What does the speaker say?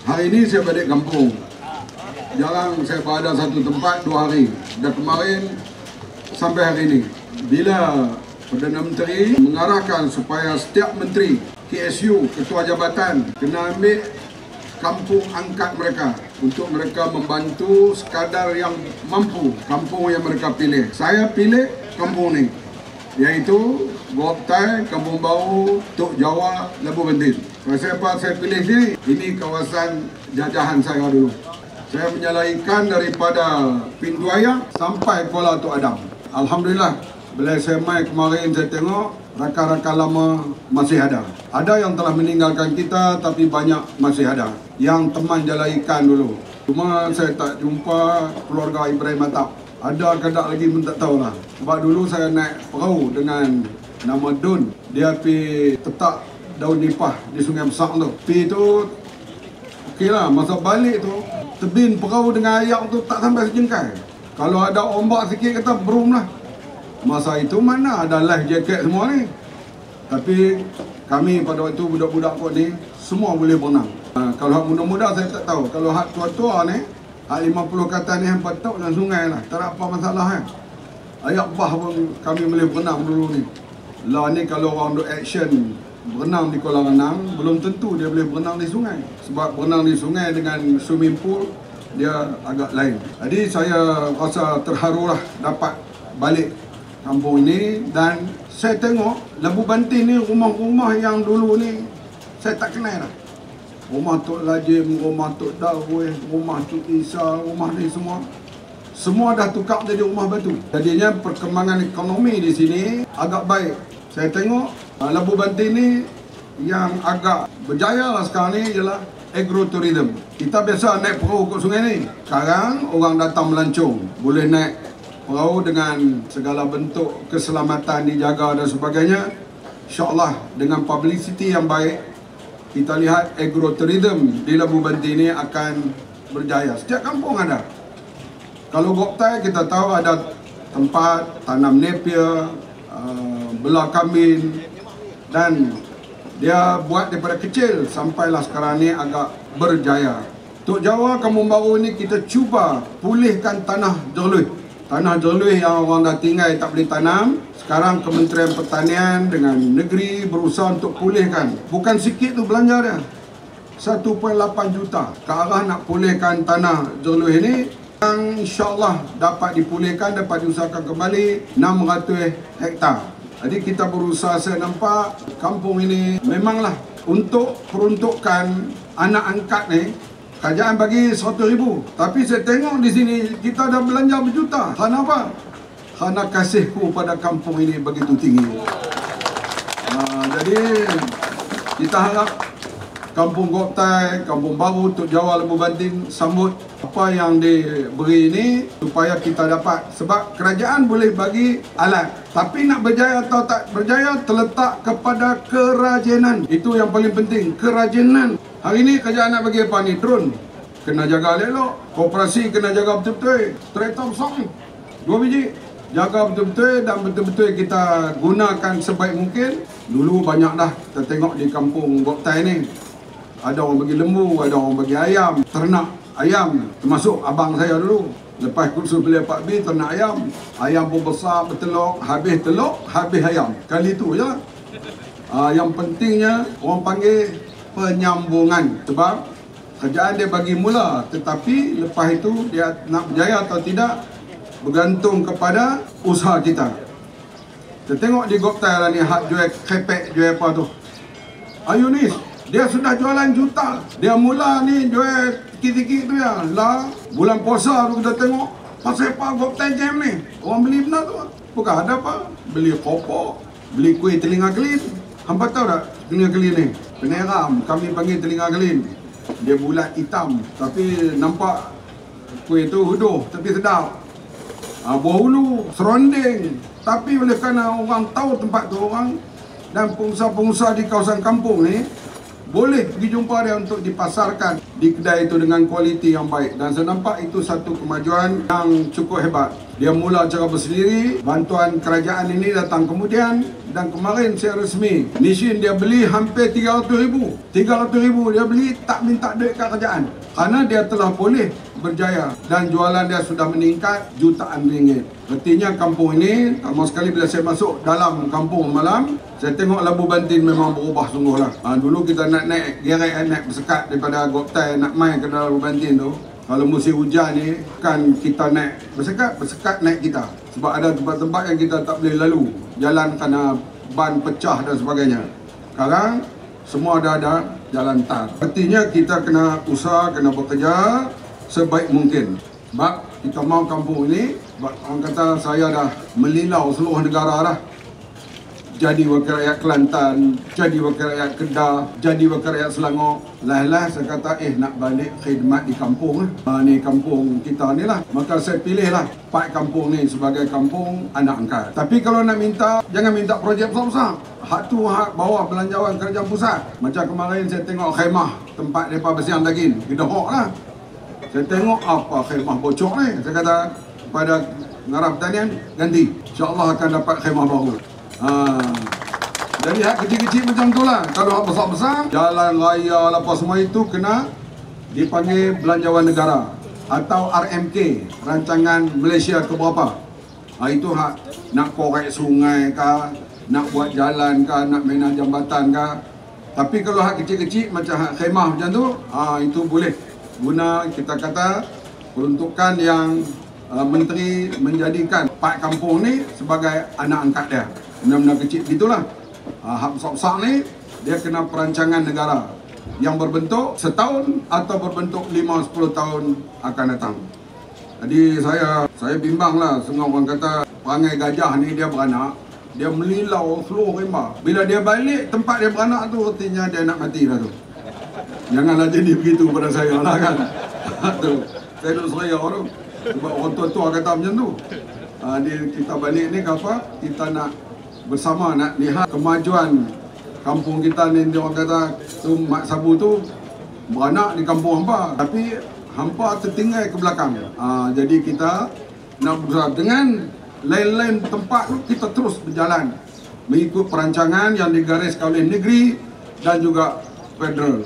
Hari ini saya balik kampung. Jarang saya berada satu tempat 2 hari. Dan kemarin sampai hari ini. Bila Perdana Menteri mengarahkan supaya setiap menteri, KSU, ketua jabatan kena ambil kampung angkat mereka untuk mereka membantu sekadar yang mampu kampung yang mereka pilih. Saya pilih kampung ni, iaitu Gok Tai, Kampung Baru, Tok Jawa, Labu Bentin. Kenapa saya pilih sini? Ini kawasan jajahan saya dulu. Saya menyalahkan daripada Pintu Ayak sampai Kuala Tok Adam. Alhamdulillah, bila saya mai kemarin saya tengok rakan-rakan lama masih ada. Ada yang telah meninggalkan kita tapi banyak masih ada. Yang teman jalaikan dulu. Cuma saya tak jumpa keluarga Ibrahim Atap. Ada ke tak lagi pun tak tahulah. Sebab dulu saya naik perahu dengan nama Dun. Dia pergi tetak daun nipah di Sungai Besar tu. Pergi tu okeylah, masa balik tu tebin perahu dengan ayak tu tak sampai sejengkai. Kalau ada ombak sikit kata berum lah. Masa itu mana ada life jacket semua ni. Tapi kami pada waktu budak-budak kot ni semua boleh berenang. Kalau hak muda-muda saya tak tahu. Kalau hak tua-tua ni, hak 50 kata ni hampa tahu dalam sungai lah. Tak ada apa masalah kan. Ayak bah pun kami boleh berenang dulu ni. Lah ni kalau orang duk action berenang di kolam renang, belum tentu dia boleh berenang di sungai. Sebab berenang di sungai dengan swimming pool dia agak lain. Jadi saya rasa terharu lah dapat balik kampung ini. Dan saya tengok Labu Bentin ni rumah-rumah yang dulu ni saya tak kenal lah. Rumah Tok Lajim, rumah Tok Daweh, rumah Tok Isa, rumah ni semua dah tukar jadi rumah batu. Jadinya perkembangan ekonomi di sini agak baik. Saya tengok Labu Bentin ni yang agak berjaya lah sekarang ni ialah agrotourism. Kita biasa naik perahu ke sungai ni. Sekarang orang datang melancong, boleh naik perahu dengan segala bentuk keselamatan dijaga dan sebagainya. InsyaAllah dengan publicity yang baik, kita lihat agrotourism di Labu Bentin ini akan berjaya. Setiap kampung ada. Kalau Gok Tai kita tahu ada tempat tanam napier, belah kambing, dan dia buat daripada kecil sampailah sekarang ni agak berjaya. Tok Jawa, Kampung Baru ni kita cuba pulihkan tanah jerluh. Tanah jerluh yang orang dah tinggal tak boleh tanam. Sekarang Kementerian Pertanian dengan negeri berusaha untuk pulihkan. Bukan sikit tu belanja dia. 1.8 juta ke arah nak pulihkan tanah jerluh ini. Yang insyaAllah dapat dipulihkan, dapat diusahakan kembali 600 hektar. Jadi kita berusaha, saya nampak kampung ini memanglah untuk peruntukan anak angkat ni, kerajaan bagi 100,000. Tapi saya tengok di sini kita dah belanja berjuta. Kerana apa? Kerana kasihku pada kampung ini begitu tinggi. Jadi kita harap Kampung Gok Tai, Kampung Baru, Tok Jawa, Labu Bentin sambut apa yang diberi ini supaya kita dapat. Sebab kerajaan boleh bagi alat, tapi nak berjaya atau tak berjaya terletak kepada kerajinan. Itu yang paling penting, kerajinan. Hari ini kerajaan nak bagi apa ni? Drone. Kena jaga elok. Koperasi kena jaga betul-betul. Traktor besar ni 2 biji. Jaga betul-betul dan betul-betul kita gunakan sebaik mungkin. Dulu banyak dah kita tengok di kampung Gok Tai ni. Ada orang bagi lembu, ada orang bagi ayam. Ternak ayam, termasuk abang saya dulu. Lepas kursus beli 4B, ternak ayam. Ayam pun besar, bertelur, habis telur, habis ayam. Kali tu je. Yang pentingnya orang panggil penyambungan. Sebab kerjaan dia bagi mula, tetapi lepas itu dia nak berjaya atau tidak bergantung kepada usaha kita. Kita tengok di Gok Tai lah ni, hak jual krepek, jual apa tu. Ayunis, dia sudah jualan juta. Dia mula ni jual sikit-sikit tu ya. Lah, bulan puasa tu kita tengok pasal apa Gok Tai jam ni. Orang beli benar tu. Bukan ada apa. Beli kopok, beli kuih telinga kelin. Hampa tahu tak telinga kelin ni? Peneram, kami panggil telinga kelin. Dia bulat hitam, tapi nampak kuih tu huduh, tapi sedap. Buah hulu, seronding. Tapi oleh kerana orang tahu tempat tu orang, dan pengusaha-pengusaha di kawasan kampung ni boleh pergi jumpa dia untuk dipasarkan di kedai itu dengan kualiti yang baik. Dan saya nampak itu satu kemajuan yang cukup hebat. Dia mula cara bersendiri, bantuan kerajaan ini datang kemudian, Dan kemarin saya resmi, Nishin dia beli hampir 300,000. 300,000 dia beli, tak minta duit kat kerajaan. Kerana dia telah boleh berjaya dan jualan dia sudah meningkat jutaan ringgit. Artinya kampung ini, pertama sekali bila saya masuk dalam kampung malam, saya tengok Labu Bantin memang berubah sungguh lah. Dulu kita nak naik gerek, naik bersekat daripada Goptai nak main ke dalam Labu Bantin tu. Kalau musim hujan ni, kan kita naik bersekat naik kita. Sebab ada tempat-tempat yang kita tak boleh lalu. Jalan kerana ban pecah dan sebagainya. Sekarang, semua dah ada jalan tar. Artinya kita kena usaha, kena bekerja sebaik mungkin. Sebab kita mau kampung ini, sebab orang kata saya dah melilau seluruh negara dah. Jadi wakil rakyat Kelantan, jadi wakil rakyat Kedah, jadi wakil rakyat Selangor. Lah saya kata nak balik khidmat di kampung lah. Ni kampung kita ni lah. Maka saya pilihlah Pak kampung ni sebagai kampung anak angkat. Tapi kalau nak minta, jangan minta projek besar-besar. Hak tu hak bawah belanjawan kerajaan pusat. Macam kemarin saya tengok khemah tempat mereka bersihan daging. Gedehok lah. Saya tengok apa khemah bocor ni. Saya kata pada Ngarah Pertanian, ganti. InsyaAllah akan dapat khemah baru. Jadi hak kecil-kecil macam tu lah. Kalau hak besar-besar, jalan raya apa semua itu kena dipanggil belanjawan negara atau RMK, Rancangan Malaysia ke berapa. Itu hak nak korek sungai kah, nak buat jalan kah, nak bina jambatan kah. Tapi kalau hak kecil-kecil macam hak khemah macam tu, itu boleh guna kita kata peruntukan yang menteri menjadikan Pak kampung ni sebagai anak angkat dia. Benda-benda kecil gitulah. Hak besar-besar ni dia kena perancangan negara yang berbentuk setahun atau berbentuk 5-10 tahun akan datang. Jadi saya bimbang lah. Setengah orang kata perangai gajah ni dia beranak, dia melilau seluruh rimba. Bila dia balik tempat dia beranak tu, artinya dia nak mati dah tu. Janganlah jadi begitu pada saya lah kan. Tu. Saya duduk seraya tu. Sebab orang tua-tua kata macam tu. Kita balik ni apa? Kita nak bersama nak lihat kemajuan kampung kita ni. Dia orang kata tu Mak Sabu tu beranak di kampung hampa, tapi hampa tertinggal ke belakang. Jadi kita nak berusaha dengan lain-lain tempat tu, kita terus berjalan mengikut perancangan yang digariskan oleh negeri dan juga federal.